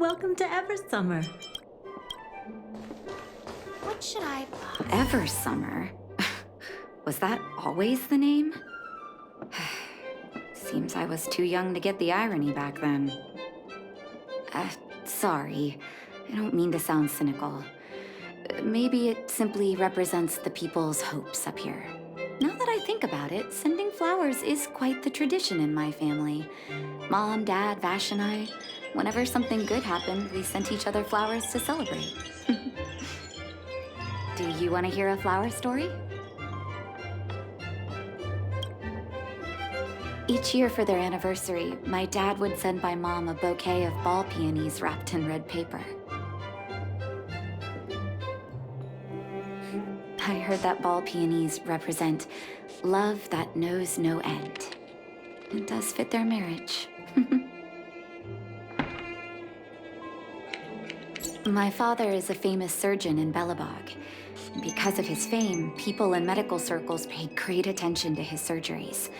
Welcome to Eversummer. What should I buy? Eversummer? Was that always the name? Seems I was too young to get the irony back then. Sorry. I don't mean to sound cynical. Maybe it simply represents the people's hopes up here. Now that I think about it, sending flowers is quite the tradition in my family. Mom, Dad, Vash, and I, whenever something good happened, we sent each other flowers to celebrate. Do you want to hear a flower story? Each year for their anniversary, my dad would send my mom a bouquet of ball peonies wrapped in red paper. I heard that ball peonies represent love that knows no end. It does fit their marriage. My father is a famous surgeon in Belobog. Because of his fame, people in medical circles paid great attention to his surgeries.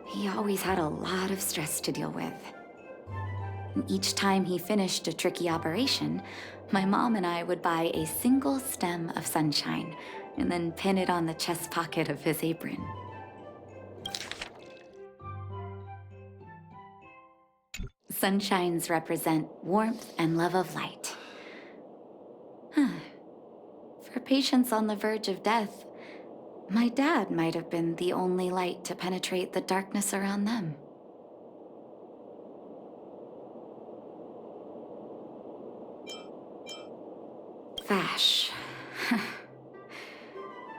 He always had a lot of stress to deal with. Each time he finished a tricky operation, my mom and I would buy a single stem of sunshine and then pin it on the chest pocket of his apron. Sunshines represent warmth and love of light. For patients on the verge of death, my dad might have been the only light to penetrate the darkness around them. Vash.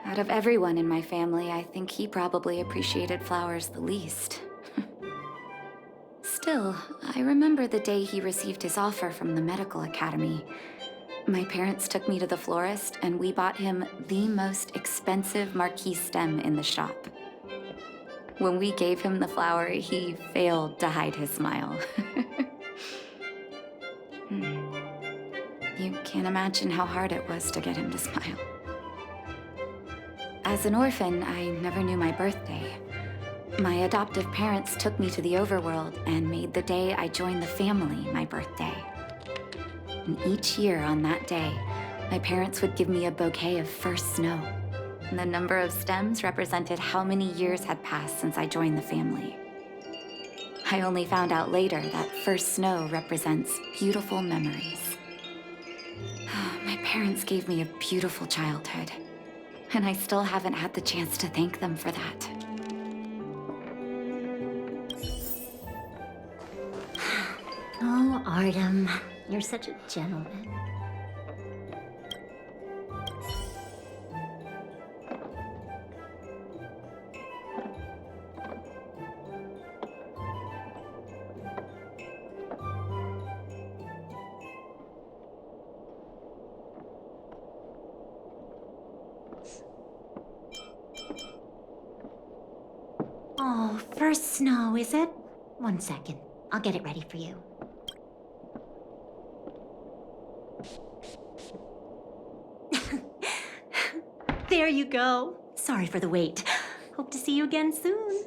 Out of everyone in my family, I think he probably appreciated flowers the least. Still, I remember the day he received his offer from the medical academy. My parents took me to the florist, and we bought him the most expensive marquise stem in the shop. When we gave him the flower, he failed to hide his smile. You can't imagine how hard it was to get him to smile. As an orphan, I never knew my birthday. My adoptive parents took me to the overworld and made the day I joined the family my birthday. And each year on that day, my parents would give me a bouquet of first snow. And the number of stems represented how many years had passed since I joined the family. I only found out later that first snow represents beautiful memories. My parents gave me a beautiful childhood, and I still haven't had the chance to thank them for that. Oh, Artem, you're such a gentleman. Oh, first snow, is it? 1 second. I'll get it ready for you. There you go. Sorry for the wait. Hope to see you again soon.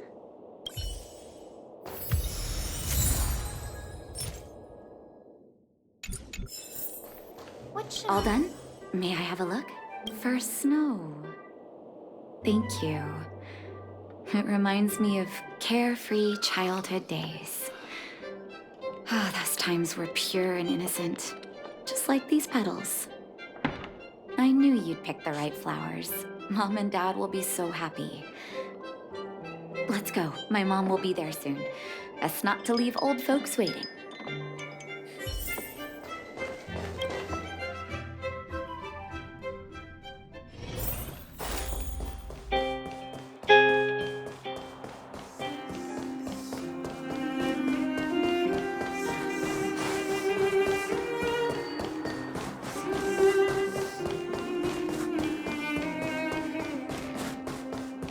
All done? May I have a look? First snow. Thank you. It reminds me of carefree childhood days. Ah, those times were pure and innocent, just like these petals. I knew you'd pick the right flowers. Mom and Dad will be so happy. Let's go. My mom will be there soon. Best not to leave old folks waiting.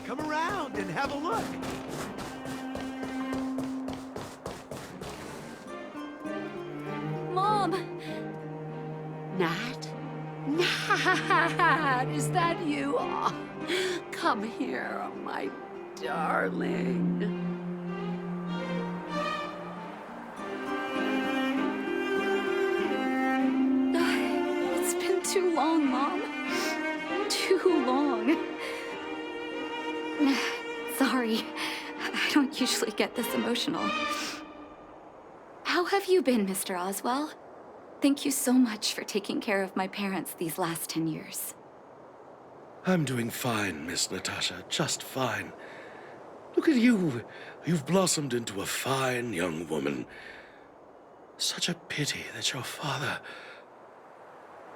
Come around and have a look. Mom! Nat? Nat, is that you? Oh, come here, my darling. sorry. I don't usually get this emotional. How have you been, Mr. Oswell? Thank you so much for taking care of my parents these last 10 years. I'm doing fine, Miss Natasha, just fine. Look at you. You've blossomed into a fine young woman. Such a pity that your father...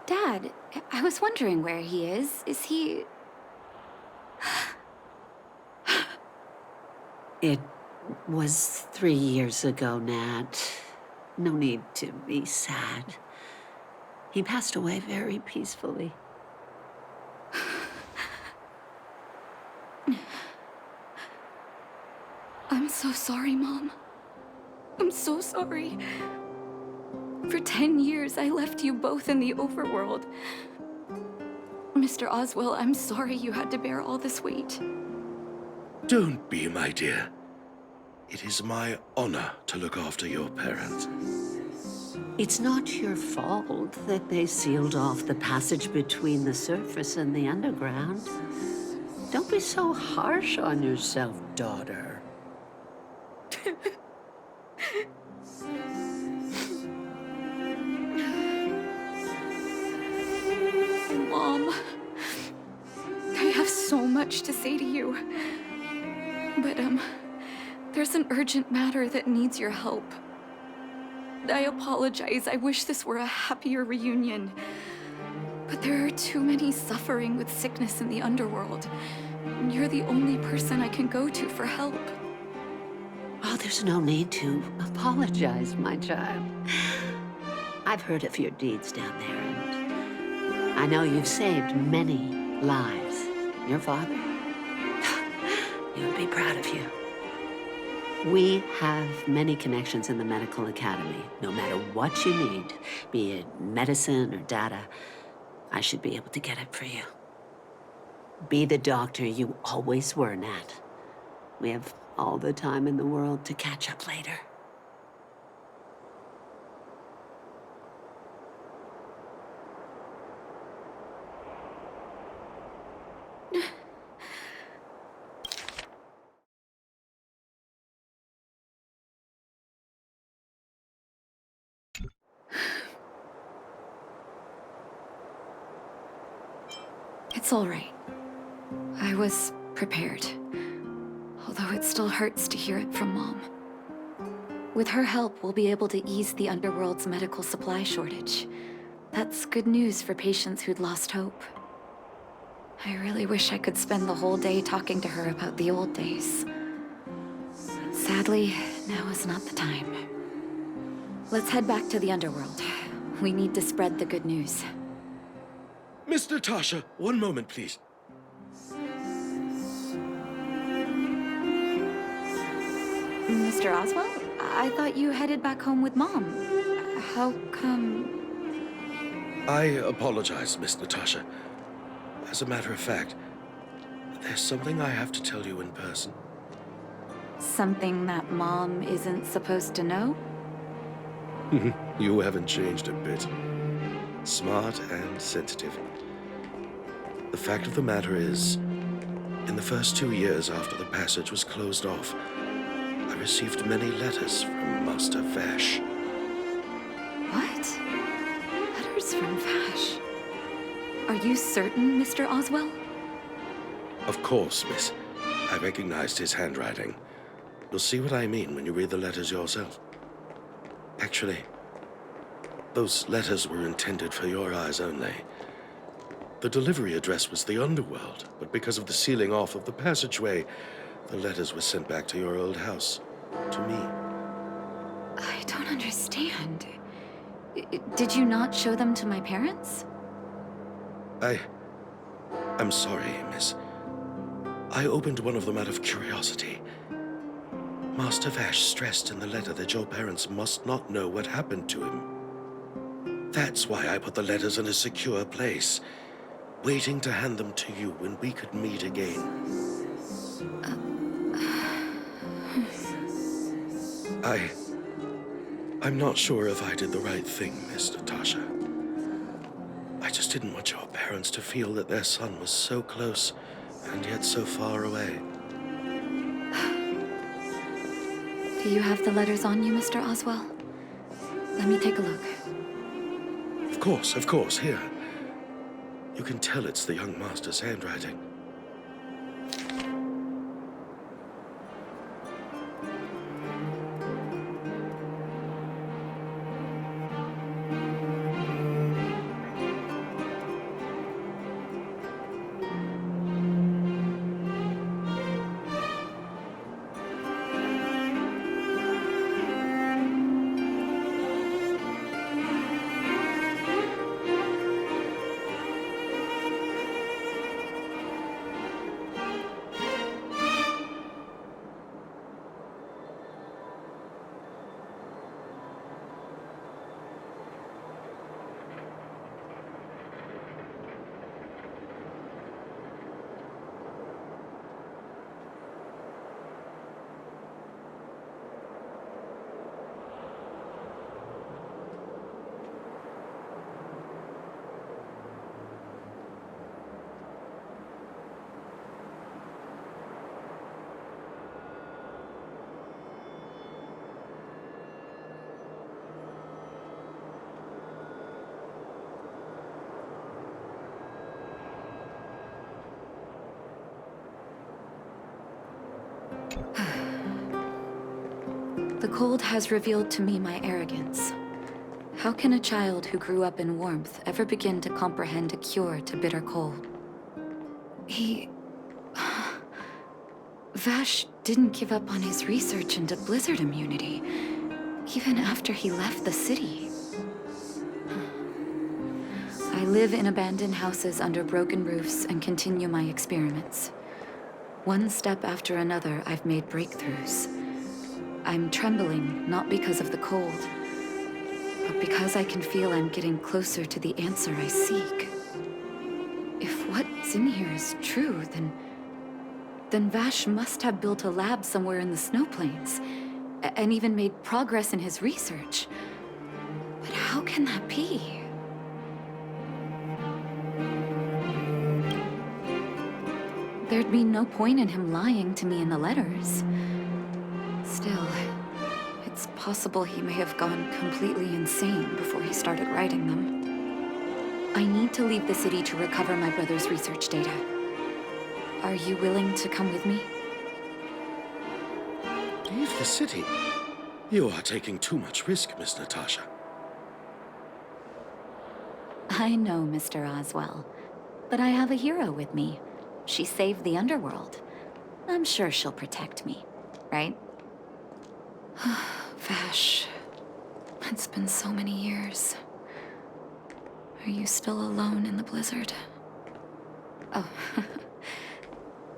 Dad, I was wondering where he is. Is he... It was 3 years ago, Nat. No need to be sad. He passed away very peacefully. I'm so sorry, Mom. I'm so sorry. For 10 years, I left you both in the overworld. Mr. Oswell, I'm sorry you had to bear all this weight. Don't be, my dear. It is my honor to look after your parents. It's not your fault that they sealed off the passage between the surface and the underground. Don't be so harsh on yourself, daughter. Mom, I have so much to say to you. But, there's an urgent matter that needs your help. I apologize. I wish this were a happier reunion. But there are too many suffering with sickness in the underworld. And you're the only person I can go to for help. Oh, there's no need to apologize, my child. I've heard of your deeds down there, and I know you've saved many lives. Your father, he would be proud of you. We have many connections in the medical academy. No matter what you need, be it medicine or data, I should be able to get it for you. Be the doctor you always were, Nat. We have all the time in the world to catch up later. It's all right. I was prepared. Although it still hurts to hear it from Mom. With her help, we'll be able to ease the underworld's medical supply shortage. That's good news for patients who'd lost hope. I really wish I could spend the whole day talking to her about the old days. Sadly, now is not the time. Let's head back to the underworld. We need to spread the good news. Miss Natasha, one moment, please. Mr. Oswell? I thought you headed back home with Mom. How come... I apologize, Miss Natasha. As a matter of fact, there's something I have to tell you in person. Something that Mom isn't supposed to know? You haven't changed a bit. Smart and sensitive. The fact of the matter is, in the first 2 years after the passage was closed off, I received many letters from Master Vash. What? Letters from Vash? Are you certain, Mr. Oswell? Of course, miss. I recognized his handwriting. You'll see what I mean when you read the letters yourself. Actually, those letters were intended for your eyes only. The delivery address was the underworld, but because of the sealing off of the passageway, the letters were sent back to your old house, to me. I don't understand. Did you not show them to my parents? I'm sorry, miss. I opened one of them out of curiosity. Master Vash stressed in the letter that your parents must not know what happened to him. That's why I put the letters in a secure place, waiting to hand them to you when we could meet again. I'm not sure if I did the right thing, Miss Natasha. I just didn't want your parents to feel that their son was so close and yet so far away. Do you have the letters on you, Mr. Oswell? Let me take a look. Of course, here. You can tell it's the young master's handwriting. The cold has revealed to me my arrogance. How can a child who grew up in warmth ever begin to comprehend a cure to bitter cold? Vash didn't give up on his research into blizzard immunity, even after he left the city. I live in abandoned houses under broken roofs and continue my experiments. One step after another, I've made breakthroughs. I'm trembling, not because of the cold, but because I can feel I'm getting closer to the answer I seek. If what's in here is true, then Vash must have built a lab somewhere in the snow plains, and even made progress in his research. But how can that be? There'd be no point in him lying to me in the letters. Still, it's possible he may have gone completely insane before he started writing them. I need to leave the city to recover my brother's research data. Are you willing to come with me? Leave the city? You are taking too much risk, Miss Natasha. I know, Mr. Oswell, but I have a hero with me. She saved the underworld. I'm sure she'll protect me, right? Vash, it's been so many years. Are you still alone in the blizzard? Oh,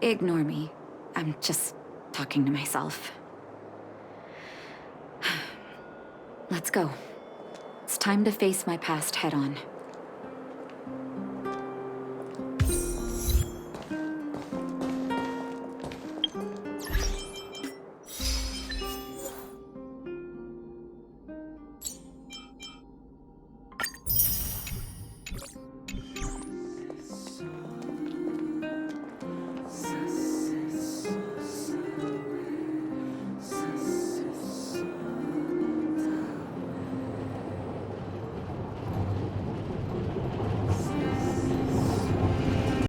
ignore me. I'm just talking to myself. Let's go. It's time to face my past head-on.